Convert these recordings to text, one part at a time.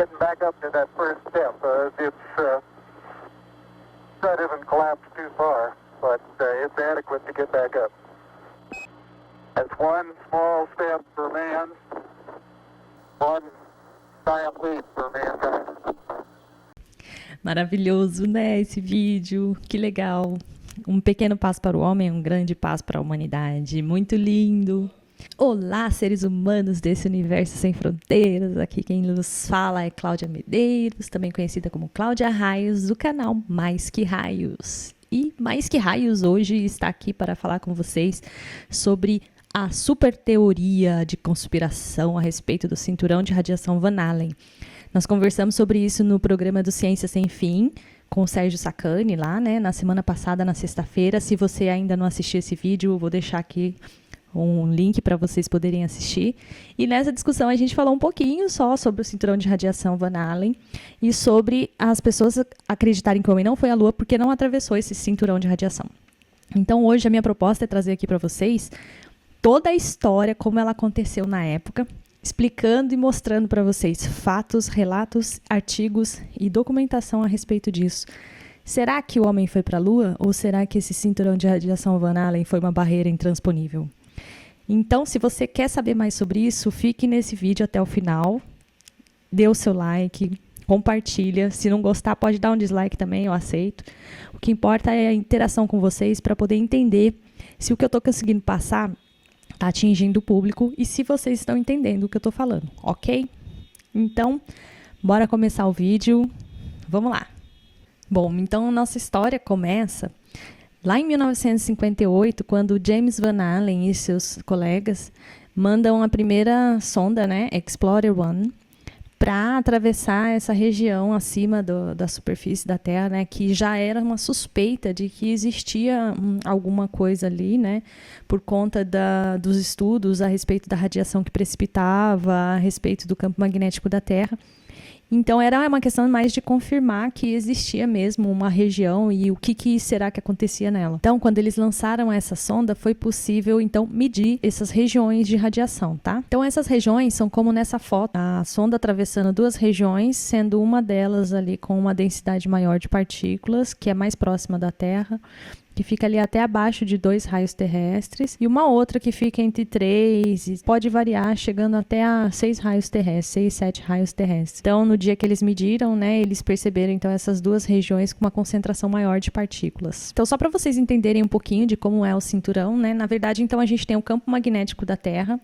getting back up to that first step. That isn't collapsed too far, but it's adequate to get back up. That's one small step for man, one giant leap for mankind. Maravilhoso, né, esse vídeo, que legal. Um pequeno passo para o homem, um grande passo para a humanidade, muito lindo. Olá, seres humanos desse universo sem fronteiras, aqui quem nos fala é Cláudia Medeiros, também conhecida como Cláudia Raios, do canal Mais Que Raios. E Mais Que Raios hoje está aqui para falar com vocês sobre a super teoria de conspiração a respeito do cinturão de radiação Van Allen. Nós conversamos sobre isso no programa do Ciência Sem Fim, com o Sérgio Sacani lá, né, na semana passada, na sexta-feira. Se você ainda não assistiu esse vídeo, eu vou deixar aqui um link para vocês poderem assistir. E nessa discussão a gente falou um pouquinho só sobre o cinturão de radiação Van Allen e sobre as pessoas acreditarem que o homem não foi à Lua porque não atravessou esse cinturão de radiação. Então hoje a minha proposta é trazer aqui para vocês toda a história, como ela aconteceu na época, explicando e mostrando para vocês fatos, relatos, artigos e documentação a respeito disso. Será que o homem foi para a Lua ou será que esse cinturão de radiação Van Allen foi uma barreira intransponível? Então, se você quer saber mais sobre isso, fique nesse vídeo até o final, dê o seu like, compartilha. Se não gostar, pode dar um dislike também, eu aceito. O que importa é a interação com vocês para poder entender se o que eu estou conseguindo passar está atingindo o público e se vocês estão entendendo o que eu estou falando, ok? Então, bora começar o vídeo. Vamos lá. Bom, então nossa história começa lá em 1958, quando James Van Allen e seus colegas mandam a primeira sonda, né, Explorer 1, para atravessar essa região acima da superfície da Terra, né, que já era uma suspeita de que existia alguma coisa ali, né, por conta dos estudos a respeito da radiação que precipitava, a respeito do campo magnético da Terra. Então, era uma questão mais de confirmar que existia mesmo uma região e o que será que acontecia nela. Então, quando eles lançaram essa sonda, foi possível, então, medir essas regiões de radiação, tá? Então, essas regiões são como nessa foto, a sonda atravessando duas regiões, sendo uma delas ali com uma densidade maior de partículas, que é mais próxima da Terra, que fica ali até abaixo de 2 raios terrestres, e uma outra que fica entre 3, e pode variar, chegando até a 6 raios terrestres, 6, 7 raios terrestres. Então, no dia que eles mediram, né, eles perceberam, então, essas duas regiões com uma concentração maior de partículas. Então, só para vocês entenderem um pouquinho de como é o cinturão, né, na verdade, então, a gente tem o campo magnético da Terra,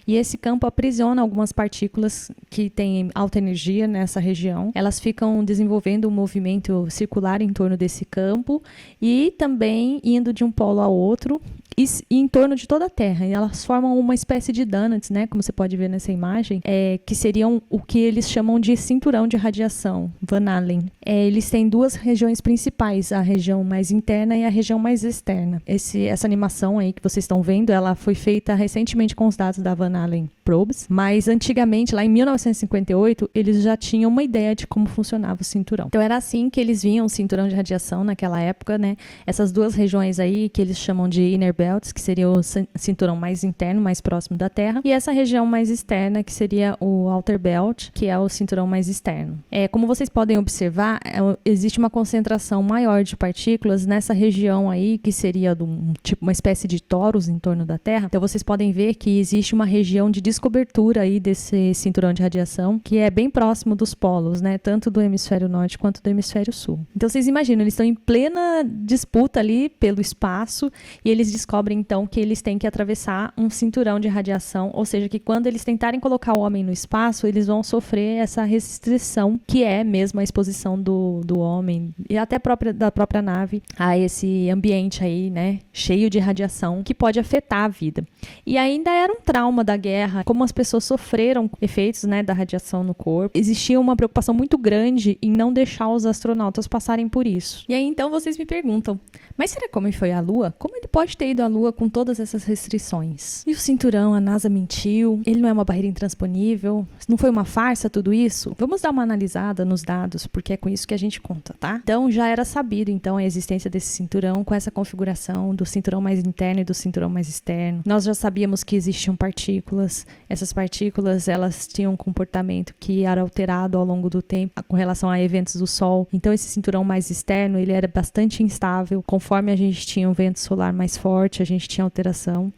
e esse campo aprisiona algumas partículas que têm alta energia nessa região. Elas ficam desenvolvendo um movimento circular em torno desse campo, e também indo de um polo ao outro e em torno de toda a Terra. E elas formam uma espécie de donuts, né, como você pode ver nessa imagem, que seriam o que eles chamam de cinturão de radiação Van Allen. Eles têm duas regiões principais, a região mais interna e a região mais externa. Essa animação aí que vocês estão vendo, ela foi feita recentemente com os dados da Van Allen Probes, mas antigamente, lá em 1958, eles já tinham uma ideia de como funcionava o cinturão. Então era assim que eles viam o cinturão de radiação naquela época, né? Essas duas regiões aí que eles chamam de inner belts, que seria o cinturão mais interno, mais próximo da Terra, e essa região mais externa, que seria o outer belt, que é o cinturão mais externo. Como vocês podem observar, existe uma concentração maior de partículas nessa região aí, que seria tipo uma espécie de torus em torno da Terra. Então vocês podem ver que existe uma região de descobertura aí desse cinturão de radiação, que é bem próximo dos polos, né? Tanto do hemisfério norte quanto do hemisfério sul. Então vocês imaginam, eles estão em plena disputa ali pelo espaço e eles descobrem então que eles têm que atravessar um cinturão de radiação, ou seja, que quando eles tentarem colocar o homem no espaço, eles vão sofrer essa restrição, que é mesmo a exposição do homem e até da própria nave a esse ambiente aí, né? Cheio de radiação, que pode afetar a vida. E ainda era um trauma da guerra, como as pessoas sofreram efeitos, né, da radiação no corpo. Existia uma preocupação muito grande em não deixar os astronautas passarem por isso. E aí, então, vocês me perguntam, mas será que o homem foi à Lua? Como ele pode ter ido a Lua com todas essas restrições. E o cinturão, a NASA mentiu, ele não é uma barreira intransponível, não foi uma farsa tudo isso? Vamos dar uma analisada nos dados, porque é com isso que a gente conta, tá? Então, já era sabido, então, a existência desse cinturão com essa configuração do cinturão mais interno e do cinturão mais externo. Nós já sabíamos que existiam partículas. Essas partículas, elas tinham um comportamento que era alterado ao longo do tempo com relação a eventos do Sol. Então, esse cinturão mais externo, ele era bastante instável. Conforme a gente tinha um vento solar mais forte, a gente tinha alteração.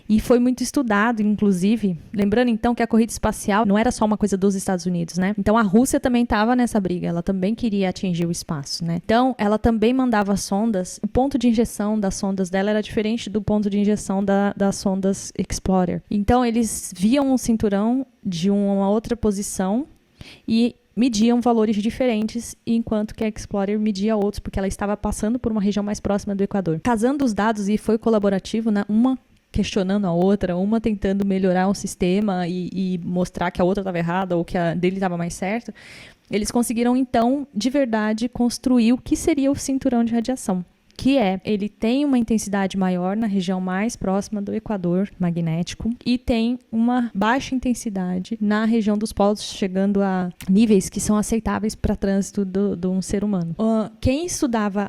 E foi muito estudado, inclusive, lembrando então que a corrida espacial não era só uma coisa dos Estados Unidos, né? Então a Rússia também estava nessa briga, ela também queria atingir o espaço, né? Então ela também mandava sondas, o ponto de injeção das sondas dela era diferente do ponto de injeção das sondas Explorer. Então eles viam um cinturão de uma outra posição e mediam valores diferentes, enquanto que a Explorer media outros, porque ela estava passando por uma região mais próxima do Equador. Casando os dados, e foi colaborativo, né? Uma questionando a outra, uma tentando melhorar o sistema e mostrar que a outra estava errada ou que a dele estava mais certa, eles conseguiram, então, de verdade, construir o que seria o cinturão de radiação. Que ele tem uma intensidade maior na região mais próxima do equador magnético e tem uma baixa intensidade na região dos polos, chegando a níveis que são aceitáveis para trânsito de um ser humano. Quem estudava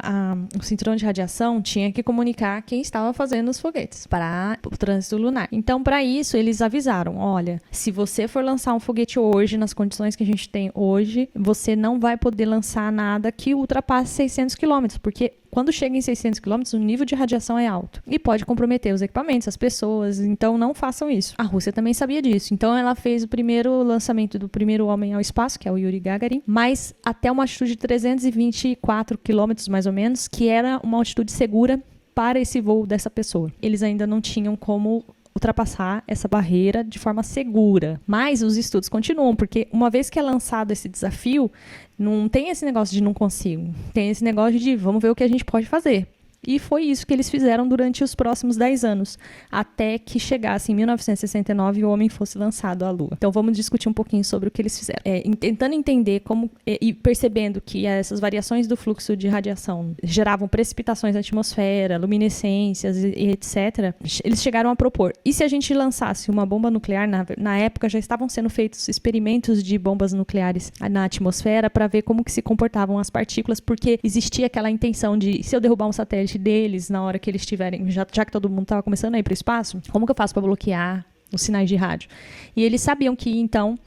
o cinturão de radiação tinha que comunicar quem estava fazendo os foguetes para o trânsito lunar. Então, para isso, eles avisaram, olha, se você for lançar um foguete hoje, nas condições que a gente tem hoje, você não vai poder lançar nada que ultrapasse 600 km, porque quando chega em 600 km, o nível de radiação é alto e pode comprometer os equipamentos, as pessoas, então não façam isso. A Rússia também sabia disso, então ela fez o primeiro lançamento do primeiro homem ao espaço, que é o Yuri Gagarin, mas até uma altitude de 324 km mais ou menos, que era uma altitude segura para esse voo dessa pessoa. Eles ainda não tinham como ultrapassar essa barreira de forma segura. Mas os estudos continuam, porque uma vez que é lançado esse desafio, não tem esse negócio de não consigo. Tem esse negócio de vamos ver o que a gente pode fazer. E foi isso que eles fizeram durante os próximos 10 anos, até que chegasse em 1969 e o homem fosse lançado à Lua. Então vamos discutir um pouquinho sobre o que eles fizeram. Tentando entender como e percebendo que essas variações do fluxo de radiação geravam precipitações na atmosfera, luminescências e etc., eles chegaram a propor, e se a gente lançasse uma bomba nuclear, na época já estavam sendo feitos experimentos de bombas nucleares na atmosfera para ver como que se comportavam as partículas, porque existia aquela intenção de, se eu derrubar um satélite deles na hora que eles estiverem, já que todo mundo estava começando a ir para o espaço, como que eu faço para bloquear os sinais de rádio? E eles sabiam que, então,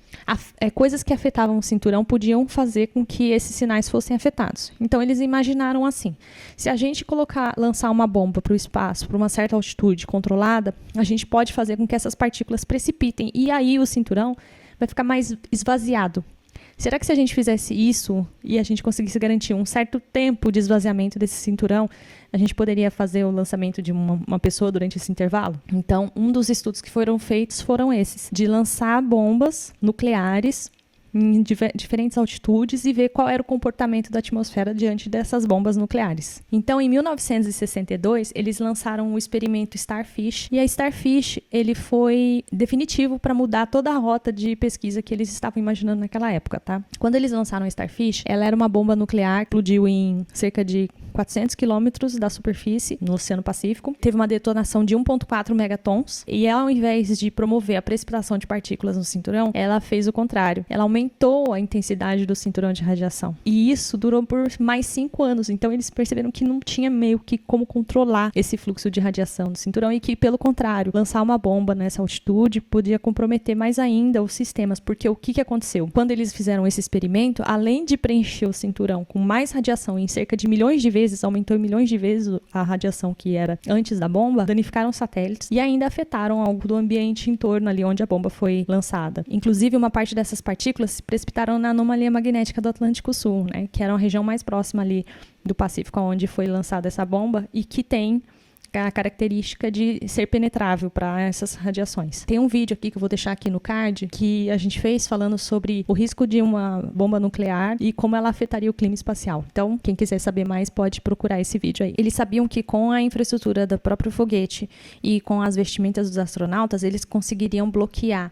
coisas que afetavam o cinturão podiam fazer com que esses sinais fossem afetados. Então, eles imaginaram assim, se a gente lançar uma bomba para o espaço, para uma certa altitude controlada, a gente pode fazer com que essas partículas precipitem, e aí o cinturão vai ficar mais esvaziado. Será que se a gente fizesse isso e a gente conseguisse garantir um certo tempo de esvaziamento desse cinturão, a gente poderia fazer o lançamento de uma pessoa durante esse intervalo? Então, um dos estudos que foram feitos foram esses, de lançar bombas nucleares em diferentes altitudes e ver qual era o comportamento da atmosfera diante dessas bombas nucleares. Então, em 1962, eles lançaram o experimento Starfish, e a Starfish ele foi definitivo para mudar toda a rota de pesquisa que eles estavam imaginando naquela época, tá? Quando eles lançaram a Starfish, ela era uma bomba nuclear que explodiu em cerca de 400 quilômetros da superfície, no Oceano Pacífico. Teve uma detonação de 1,4 megatons, e ao invés de promover a precipitação de partículas no cinturão, ela fez o contrário. Ela aumentou a intensidade do cinturão de radiação. E isso durou por mais 5 anos. Então, eles perceberam que não tinha meio que como controlar esse fluxo de radiação do cinturão e que, pelo contrário, lançar uma bomba nessa altitude podia comprometer mais ainda os sistemas. Porque o que aconteceu? Quando eles fizeram esse experimento, além de preencher o cinturão com mais radiação em cerca de milhões de vezes, aumentou em milhões de vezes a radiação que era antes da bomba, danificaram satélites e ainda afetaram algo do ambiente em torno ali onde a bomba foi lançada. Inclusive, uma parte dessas partículas se precipitaram na anomalia magnética do Atlântico Sul, né, que era uma região mais próxima ali do Pacífico, onde foi lançada essa bomba e que tem a característica de ser penetrável para essas radiações. Tem um vídeo aqui que eu vou deixar aqui no card que a gente fez falando sobre o risco de uma bomba nuclear e como ela afetaria o clima espacial. Então, quem quiser saber mais pode procurar esse vídeo aí. Eles sabiam que com a infraestrutura do próprio foguete e com as vestimentas dos astronautas, eles conseguiriam bloquear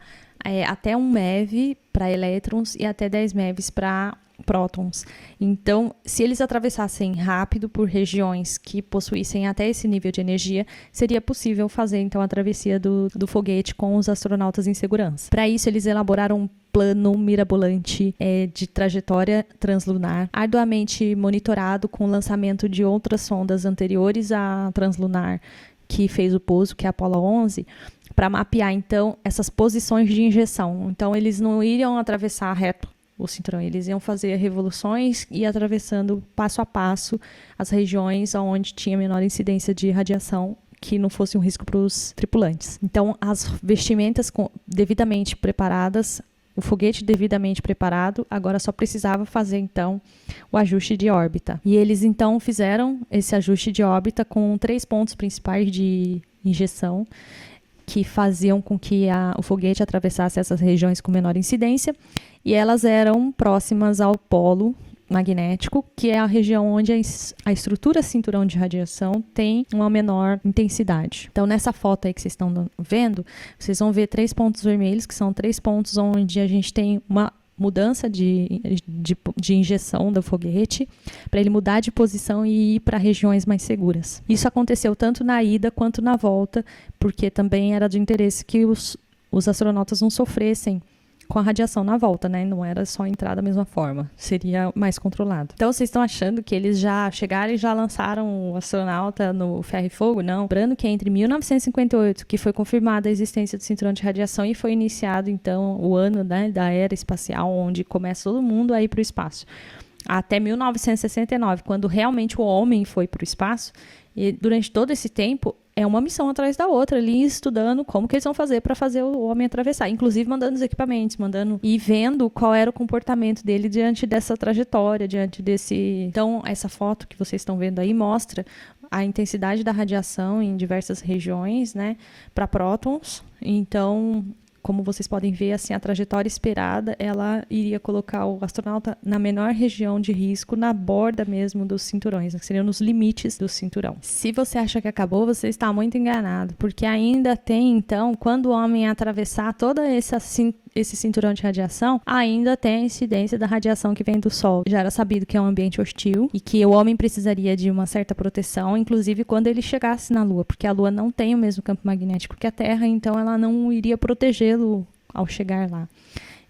até 1 MeV para elétrons e até 10 MeVs para prótons. Então, se eles atravessassem rápido por regiões que possuíssem até esse nível de energia, seria possível fazer então a travessia do foguete com os astronautas em segurança. Para isso, eles elaboraram um plano mirabolante de trajetória translunar, arduamente monitorado com o lançamento de outras sondas anteriores à translunar que fez o pouso, que é a Apollo 11, para mapear então essas posições de injeção. Então, eles não iriam atravessar reto o cinturão, eles iam fazer revoluções e atravessando passo a passo as regiões onde tinha menor incidência de radiação, que não fosse um risco para os tripulantes. Então, as vestimentas devidamente preparadas, o foguete devidamente preparado, agora só precisava fazer então o ajuste de órbita. E eles então fizeram esse ajuste de órbita com 3 pontos principais de injeção, que faziam com que o foguete atravessasse essas regiões com menor incidência, e elas eram próximas ao polo magnético, que é a região onde a estrutura cinturão de radiação tem uma menor intensidade. Então, nessa foto aí que vocês estão vendo, vocês vão ver 3 pontos vermelhos, que são 3 pontos onde a gente tem uma mudança de injeção do foguete, para ele mudar de posição e ir para regiões mais seguras. Isso aconteceu tanto na ida quanto na volta, porque também era de interesse que os astronautas não sofressem com a radiação na volta, né? Não era só entrar da mesma forma, seria mais controlado. Então, vocês estão achando que eles já chegaram e já lançaram o astronauta no ferro e fogo? Não. Lembrando que entre 1958, que foi confirmada a existência do cinturão de radiação, e foi iniciado, então, o ano, né, da era espacial, onde começa todo mundo a ir para o espaço, até 1969, quando realmente o homem foi para o espaço. E durante todo esse tempo, é uma missão atrás da outra, ali estudando como que eles vão fazer para fazer o homem atravessar, inclusive mandando os equipamentos, e vendo qual era o comportamento dele diante dessa trajetória, diante desse... Então, essa foto que vocês estão vendo aí mostra a intensidade da radiação em diversas regiões, né, para prótons. Então, como vocês podem ver, assim, a trajetória esperada, ela iria colocar o astronauta na menor região de risco, na borda mesmo dos cinturões, que seriam nos limites do cinturão. Se você acha que acabou, você está muito enganado, porque ainda tem, então, quando o homem atravessar todo esse cinturão de radiação, ainda tem a incidência da radiação que vem do Sol. Já era sabido que é um ambiente hostil e que o homem precisaria de uma certa proteção, inclusive quando ele chegasse na Lua, porque a Lua não tem o mesmo campo magnético que a Terra, então ela não iria protegê-lo ao chegar lá.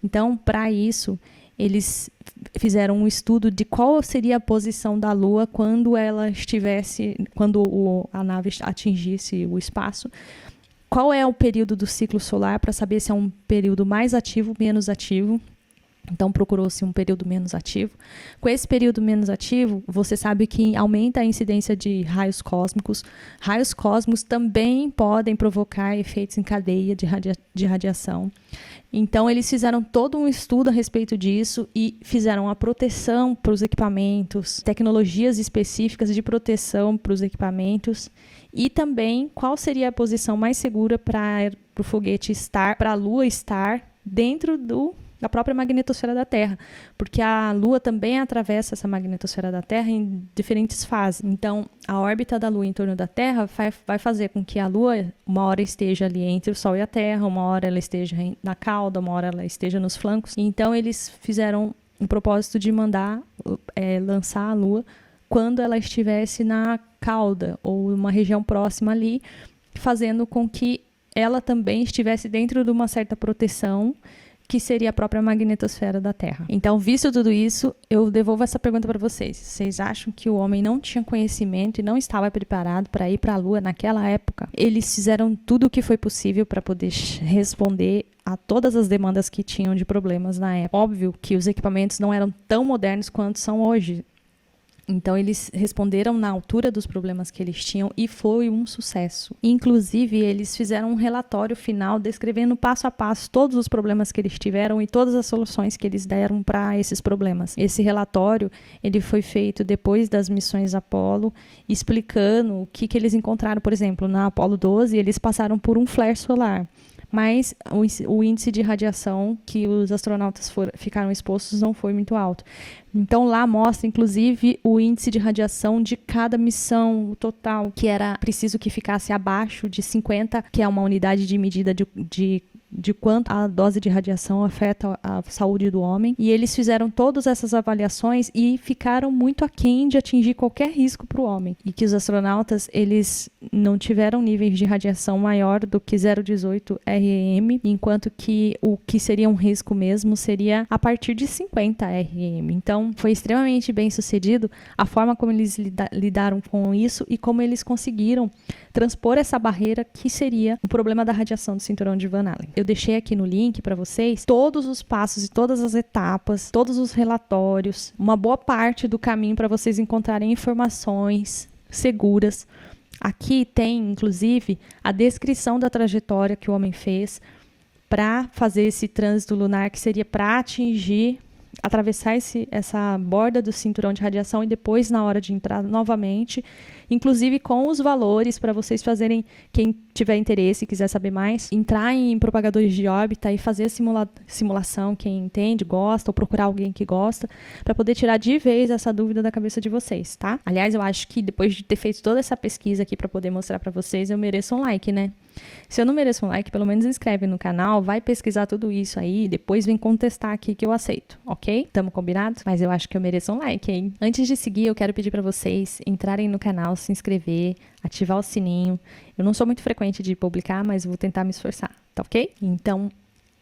Então, para isso, eles fizeram um estudo de qual seria a posição da Lua quando a nave atingisse o espaço. Qual é o período do ciclo solar, para saber se é um período mais ativo, menos ativo. Então, procurou-se um período menos ativo. Com esse período menos ativo, você sabe que aumenta a incidência de raios cósmicos. Raios cósmicos também podem provocar efeitos em cadeia de radiação. Então, eles fizeram todo um estudo a respeito disso e fizeram a proteção para os equipamentos, tecnologias específicas de proteção para os equipamentos, e também qual seria a posição mais segura para o foguete estar, para a Lua estar dentro da própria magnetosfera da Terra, porque a Lua também atravessa essa magnetosfera da Terra em diferentes fases. Então, a órbita da Lua em torno da Terra vai fazer com que a Lua, uma hora esteja ali entre o Sol e a Terra, uma hora ela esteja na cauda, uma hora ela esteja nos flancos. Então, eles fizeram um propósito de lançar a Lua quando ela estivesse na cauda, ou uma região próxima ali, fazendo com que ela também estivesse dentro de uma certa proteção, que seria a própria magnetosfera da Terra. Então, visto tudo isso, eu devolvo essa pergunta para vocês. Vocês acham que o homem não tinha conhecimento e não estava preparado para ir para a Lua naquela época? Eles fizeram tudo o que foi possível para poder responder a todas as demandas que tinham de problemas na época. Óbvio que os equipamentos não eram tão modernos quanto são hoje. Então, eles responderam na altura dos problemas que eles tinham e foi um sucesso. Inclusive, eles fizeram um relatório final descrevendo passo a passo todos os problemas que eles tiveram e todas as soluções que eles deram para esses problemas. Esse relatório ele foi feito depois das missões Apollo, explicando o que eles encontraram. Por exemplo, na Apollo 12, eles passaram por um flare solar, mas o índice de radiação que os astronautas ficaram expostos não foi muito alto. Então, lá mostra, inclusive, o índice de radiação de cada missão total, que era preciso que ficasse abaixo de 50, que é uma unidade de medida de de quanto a dose de radiação afeta a saúde do homem. E eles fizeram todas essas avaliações e ficaram muito aquém de atingir qualquer risco para o homem. E que os astronautas, eles não tiveram níveis de radiação maior do que 0,18 rem, enquanto que o que seria um risco mesmo seria a partir de 50 rem. Então, foi extremamente bem sucedido a forma como eles lidaram com isso e como eles conseguiram transpor essa barreira que seria o problema da radiação do cinturão de Van Allen. Eu deixei aqui no link para vocês todos os passos e todas as etapas, todos os relatórios, uma boa parte do caminho para vocês encontrarem informações seguras. Aqui tem, inclusive, a descrição da trajetória que o homem fez para fazer esse trânsito lunar, que seria para atravessar essa borda do cinturão de radiação e depois, na hora de entrar novamente, inclusive com os valores para vocês fazerem, quem tiver interesse e quiser saber mais, entrar em propagadores de órbita e fazer a simulação, quem entende, gosta, ou procurar alguém que gosta, para poder tirar de vez essa dúvida da cabeça de vocês, tá? Aliás, eu acho que depois de ter feito toda essa pesquisa aqui para poder mostrar para vocês, eu mereço um like, né? Se eu não mereço um like, pelo menos inscreve no canal, vai pesquisar tudo isso aí, depois vem contestar aqui que eu aceito, ok? Tamo combinado? Mas eu acho que eu mereço um like, hein? Antes de seguir, eu quero pedir para vocês entrarem no canal, se inscrever, ativar o sininho. Eu não sou muito frequente de publicar, mas vou tentar me esforçar, tá ok? Então,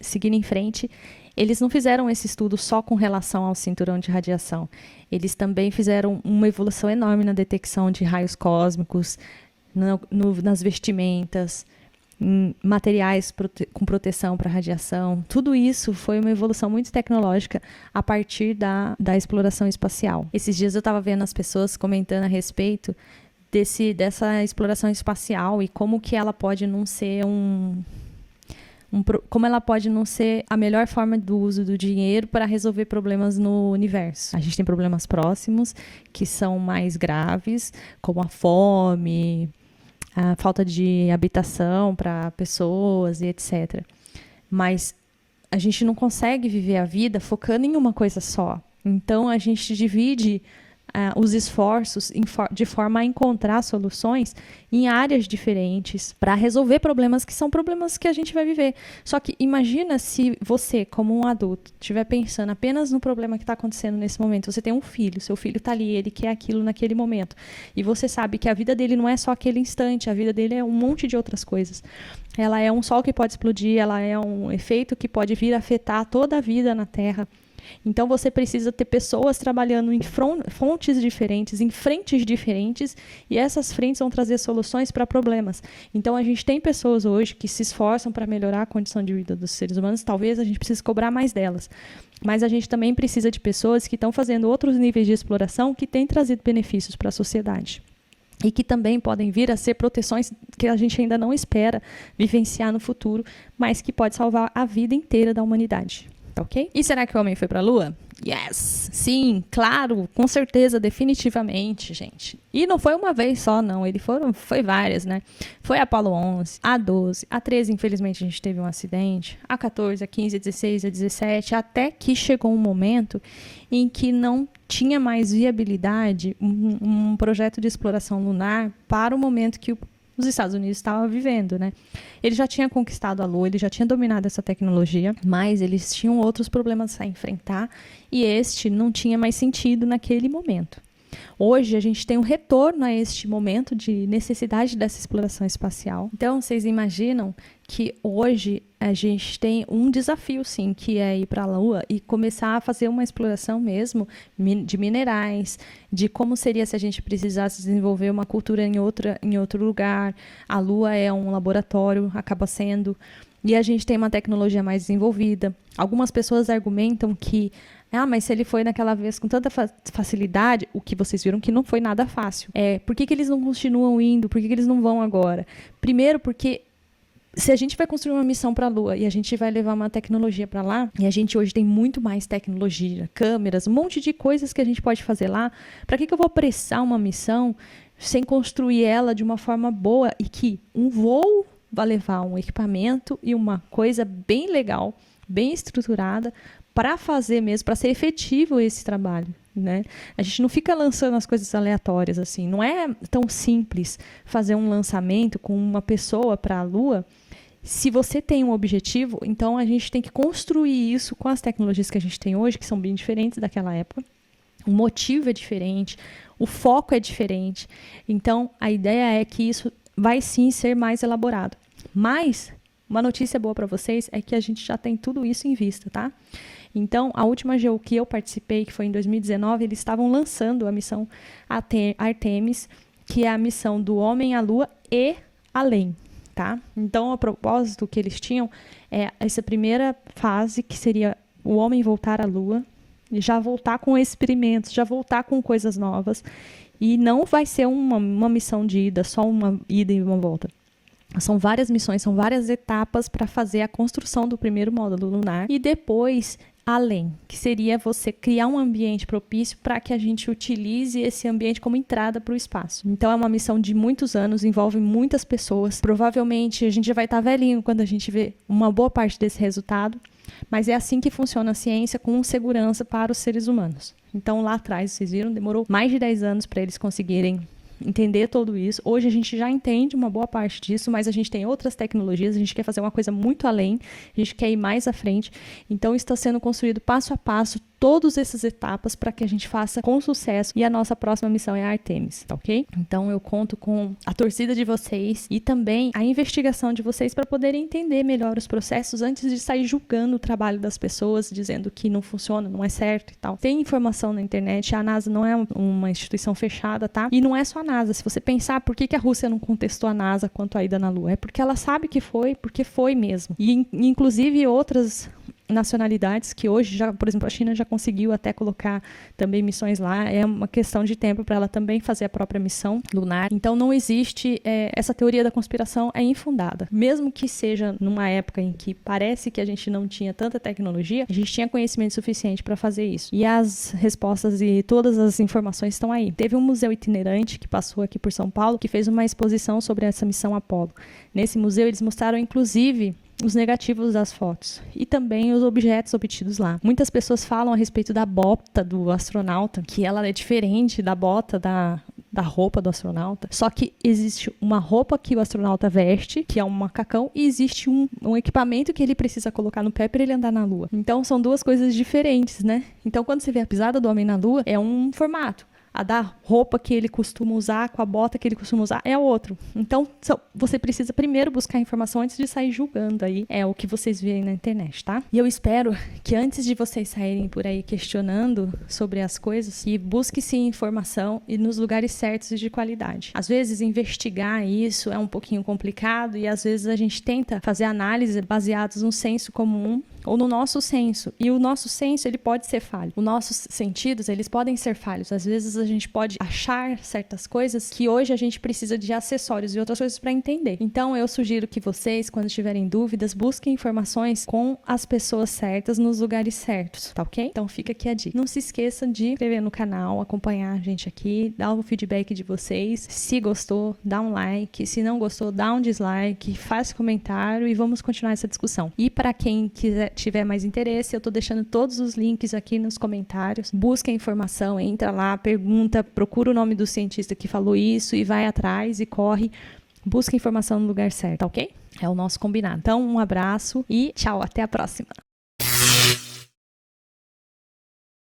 seguindo em frente, eles não fizeram esse estudo só com relação ao cinturão de radiação. Eles também fizeram uma evolução enorme na detecção de raios cósmicos, nas vestimentas, materiais com proteção para radiação. Tudo isso foi uma evolução muito tecnológica a partir da exploração espacial. Esses dias eu estava vendo as pessoas comentando a respeito dessa exploração espacial e como que ela pode não ser como ela pode não ser a melhor forma do uso do dinheiro para resolver problemas no universo. A gente tem problemas próximos que são mais graves, como a fome, a falta de habitação para pessoas e etc. Mas a gente não consegue viver a vida focando em uma coisa só. Então, a gente divide os esforços de forma a encontrar soluções em áreas diferentes para resolver problemas que são problemas que a gente vai viver. Só que imagina se você, como um adulto, estiver pensando apenas no problema que está acontecendo nesse momento. Você tem um filho, seu filho está ali, ele quer aquilo naquele momento. E você sabe que a vida dele não é só aquele instante, a vida dele é um monte de outras coisas. Ela é um sol que pode explodir, ela é um efeito que pode vir a afetar toda a vida na Terra. Então, você precisa ter pessoas trabalhando em fontes diferentes, em frentes diferentes, e essas frentes vão trazer soluções para problemas. Então, a gente tem pessoas hoje que se esforçam para melhorar a condição de vida dos seres humanos, talvez a gente precise cobrar mais delas. Mas a gente também precisa de pessoas que estão fazendo outros níveis de exploração que têm trazido benefícios para a sociedade. E que também podem vir a ser proteções que a gente ainda não espera vivenciar no futuro, mas que pode salvar a vida inteira da humanidade. Ok? E será que o homem foi para a Lua? Yes! Sim, claro, com certeza, definitivamente, gente. E não foi uma vez só, não. Foi várias, né? Foi a Apollo 11, a 12, a 13, infelizmente, a gente teve um acidente. A 14, a 15, a 16, a 17, até que chegou um momento em que não tinha mais viabilidade um projeto de exploração lunar para o momento que os Estados Unidos estavam vivendo, né? Ele já tinha conquistado a Lua, ele já tinha dominado essa tecnologia, mas eles tinham outros problemas a enfrentar e este não tinha mais sentido naquele momento. Hoje, a gente tem um retorno a este momento de necessidade dessa exploração espacial. Então, vocês imaginam que hoje a gente tem um desafio, sim, que é ir para a Lua e começar a fazer uma exploração mesmo de minerais, de como seria se a gente precisasse desenvolver uma cultura em outro lugar. A Lua é um laboratório, acaba sendo, e a gente tem uma tecnologia mais desenvolvida. Algumas pessoas argumentam que mas se ele foi naquela vez com tanta facilidade, o que vocês viram que não foi nada fácil. Por que eles não continuam indo? Por que eles não vão agora? Primeiro, porque se a gente vai construir uma missão para a Lua e a gente vai levar uma tecnologia para lá, e a gente hoje tem muito mais tecnologia, câmeras, um monte de coisas que a gente pode fazer lá, para que eu vou apressar uma missão sem construir ela de uma forma boa e que um voo vai levar um equipamento e uma coisa bem legal, bem estruturada, para fazer mesmo, para ser efetivo esse trabalho, né? A gente não fica lançando as coisas aleatórias assim. Não é tão simples fazer um lançamento com uma pessoa para a Lua Se você tem um objetivo, então a gente tem que construir isso com as tecnologias que a gente tem hoje, que são bem diferentes daquela época. O motivo é diferente, o foco é diferente. Então, a ideia é que isso vai sim ser mais elaborado. Mas, uma notícia boa para vocês é que a gente já tem tudo isso em vista, tá? Então, a última GEO que eu participei, que foi em 2019, eles estavam lançando a missão Artemis, que é a missão do homem à Lua e além, tá? Então, o propósito que eles tinham é essa primeira fase, que seria o homem voltar à Lua, e já voltar com experimentos, já voltar com coisas novas. E não vai ser uma missão de ida, só uma ida e uma volta. São várias missões, são várias etapas para fazer a construção do primeiro módulo lunar. E depois, além, que seria você criar um ambiente propício para que a gente utilize esse ambiente como entrada para o espaço. Então, é uma missão de muitos anos, envolve muitas pessoas. Provavelmente, a gente já vai estar velhinho quando a gente vê uma boa parte desse resultado. Mas é assim que funciona a ciência, com segurança para os seres humanos. Então, lá atrás, vocês viram, demorou mais de 10 anos para eles conseguirem entender tudo isso. Hoje a gente já entende uma boa parte disso, mas a gente tem outras tecnologias, a gente quer fazer uma coisa muito além, a gente quer ir mais à frente. Então, está sendo construído passo a passo todas essas etapas para que a gente faça com sucesso. E a nossa próxima missão é a Artemis, tá ok? Então, eu conto com a torcida de vocês e também a investigação de vocês para poderem entender melhor os processos antes de sair julgando o trabalho das pessoas, dizendo que não funciona, não é certo e tal. Tem informação na internet, a NASA não é uma instituição fechada, tá? E não é só a NASA. Se você pensar por que a Rússia não contestou a NASA quanto à ida na Lua, é porque ela sabe que foi, porque foi mesmo. E inclusive outras nacionalidades que hoje, já, por exemplo, a China já conseguiu até colocar também missões lá, é uma questão de tempo para ela também fazer a própria missão lunar. Então não existe, essa teoria da conspiração é infundada. Mesmo que seja numa época em que parece que a gente não tinha tanta tecnologia, a gente tinha conhecimento suficiente para fazer isso. E as respostas e todas as informações estão aí. Teve um museu itinerante que passou aqui por São Paulo, que fez uma exposição sobre essa missão Apollo. Nesse museu eles mostraram, inclusive, os negativos das fotos e também os objetos obtidos lá. Muitas pessoas falam a respeito da bota do astronauta, que ela é diferente da bota da roupa do astronauta, só que existe uma roupa que o astronauta veste, que é um macacão, e existe um equipamento que ele precisa colocar no pé para ele andar na Lua. Então são duas coisas diferentes, né? Então quando você vê a pisada do homem na Lua, é um formato. A da roupa que ele costuma usar, com a bota que ele costuma usar, é outro. Então, você precisa primeiro buscar informação antes de sair julgando aí. É o que vocês veem na internet, tá? E eu espero que antes de vocês saírem por aí questionando sobre as coisas, que busque sim informação e nos lugares certos e de qualidade. Às vezes, investigar isso é um pouquinho complicado e às vezes a gente tenta fazer análise baseados no senso comum ou no nosso senso. E o nosso senso, ele pode ser falho. Os nossos sentidos, eles podem ser falhos. Às vezes a gente pode achar certas coisas que hoje a gente precisa de acessórios e outras coisas para entender. Então, eu sugiro que vocês, quando tiverem dúvidas, busquem informações com as pessoas certas, nos lugares certos, tá ok? Então, fica aqui a dica. Não se esqueçam de se inscrever no canal, acompanhar a gente aqui, dar o feedback de vocês. Se gostou, dá um like. Se não gostou, dá um dislike, faz comentário e vamos continuar essa discussão. E para quem tiver mais interesse, eu tô deixando todos os links aqui nos comentários. Busca a informação, entra lá, pergunta, procura o nome do cientista que falou isso e vai atrás e corre. Busca a informação no lugar certo, ok? É o nosso combinado. Então, um abraço e tchau, até a próxima.